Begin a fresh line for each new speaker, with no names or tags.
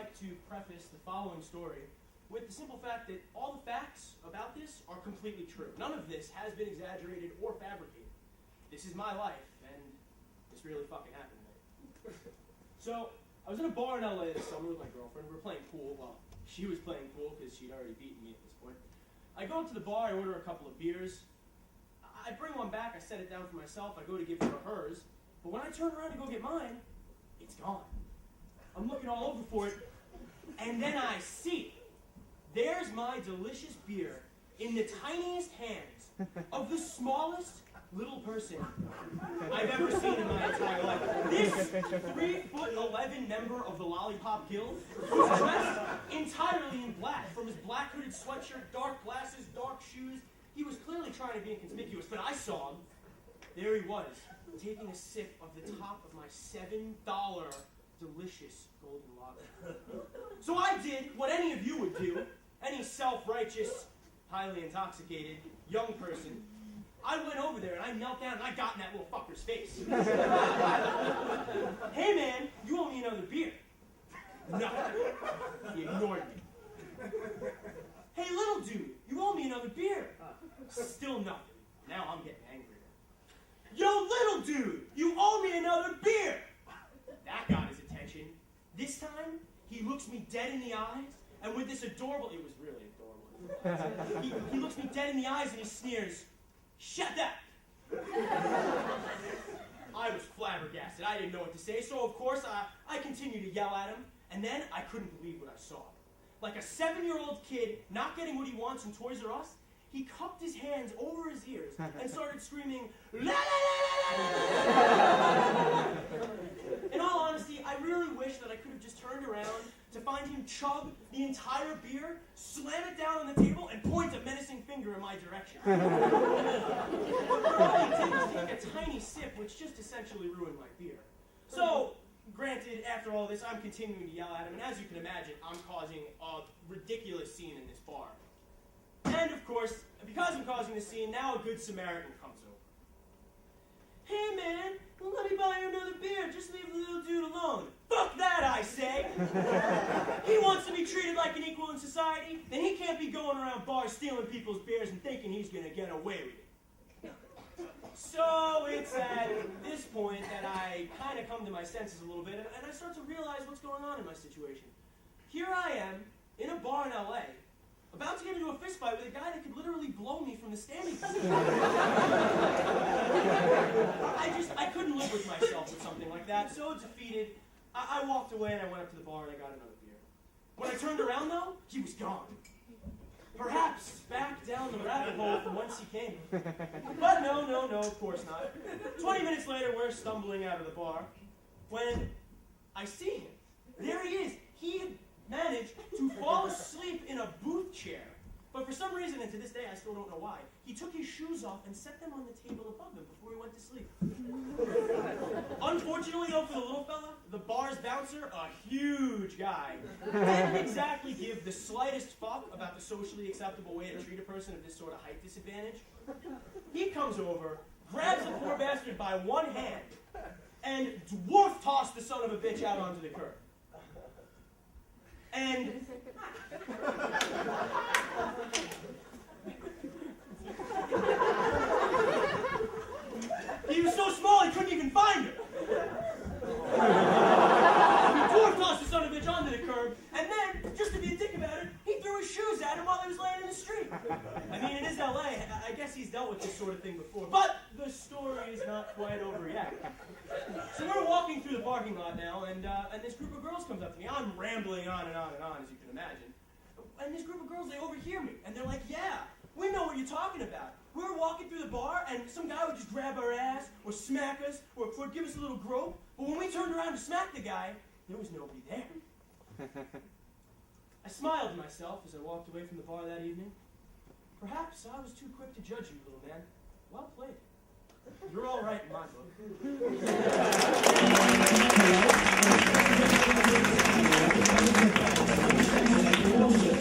like to preface the following story with the simple fact that all the facts about this are completely true. None of this has been exaggerated or fabricated. This is my life, and this really fucking happened to me. So, I was in a bar in LA this summer with my girlfriend. We were playing pool. Well, she was playing pool because she'd already beaten me at this point. I go up to the bar, I order a couple of beers. I bring one back, I set it down for myself, I go to give her hers. But when I turn around to go get mine, it's gone. I'm looking all over for it, and then I see it. There's my delicious beer in the tiniest hands of the smallest little person I've ever seen in my entire life. This 3'11" member of the Lollipop Guild was dressed entirely in black. From his black hooded sweatshirt, dark glasses, dark shoes, he was clearly trying to be inconspicuous, but I saw him. There he was, taking a sip of the top of my $7 delicious golden lager. So I did what any of you would do, any self-righteous, highly intoxicated young person. I went over there and I knelt down and I got in that little fucker's face. Hey man, you owe me another beer. No, he ignored me. Hey little dude, you owe me another beer. Still nothing. Now I'm getting angrier. Yo little dude, you owe me another beer. That got his attention. This time, he looks me dead in the eyes, and with this adorable, it was really adorable. He looks me dead in the eyes and he sneers, "Shut up!" I was flabbergasted. I didn't know what to say, so of course I continued to yell at him, and then I couldn't believe what I saw. Like a 7-year-old kid not getting what he wants in Toys R Us, he cupped his hands over his ears and started screaming, "La la la la la!" In all honesty, I really wish that I could have just turned around to find him chug the entire beer, slam it down on the table, and point a menacing finger in my direction. But all he did was take a tiny sip, which just essentially ruined my beer. So, granted, after all this, I'm continuing to yell at him, and as you can imagine, I'm causing a ridiculous scene in this bar. And of course, because I'm causing the scene, now a good Samaritan comes over. "Hey man, well, let me buy you another beer, just leave the little dude alone." Fuck that, I say! He wants to be treated like an equal in society, then he can't be going around bars stealing people's beers and thinking he's gonna get away with it. So it's at this point that I kind of come to my senses a little bit, and I start to realize what's going on in my situation. Here I am, in a bar in LA, about to get into a fist fight with a guy that could literally blow me from the standing position. I couldn't live with myself with something like that, so defeated, I walked away and I went up to the bar and I got another beer. When I turned around though, he was gone. Perhaps back down the rabbit hole from whence he came. But no, of course not. 20 minutes later, we're stumbling out of the bar when I see him. There he is. He had managed to fall asleep in a booth chair. But for some reason, and to this day I still don't know why, he took his shoes off and set them on the table above him before he went to sleep. Unfortunately, though, for the little fella, the bar's bouncer, a huge guy, didn't exactly give the slightest fuck about the socially acceptable way to treat a person of this sort of height disadvantage. He comes over, grabs the poor bastard by one hand, and dwarf-tossed the son of a bitch out onto the curb. And he was so small he couldn't even find her. He dwarf-tossed the son of a bitch onto the curb, and then, just to be a dick about it, he threw his shoes at him while he was laying in the street. I mean, it is LA. I guess he's dealt with this sort of thing before. But the story is not quite over yet. So we're walking through the parking lot now, and this group of girls comes up to me. I'm rambling on and on and on, as you can imagine. And this group of girls, they overhear me, and they're like, "Yeah, we know what you're talking about. We were walking through the bar, and some guy would just grab our ass, or smack us, or give us a little grope. But when we turned around to smack the guy, there was nobody there." I smiled to myself as I walked away from the bar that evening. Perhaps I was too quick to judge you, little man. Well played. You're all right in my book.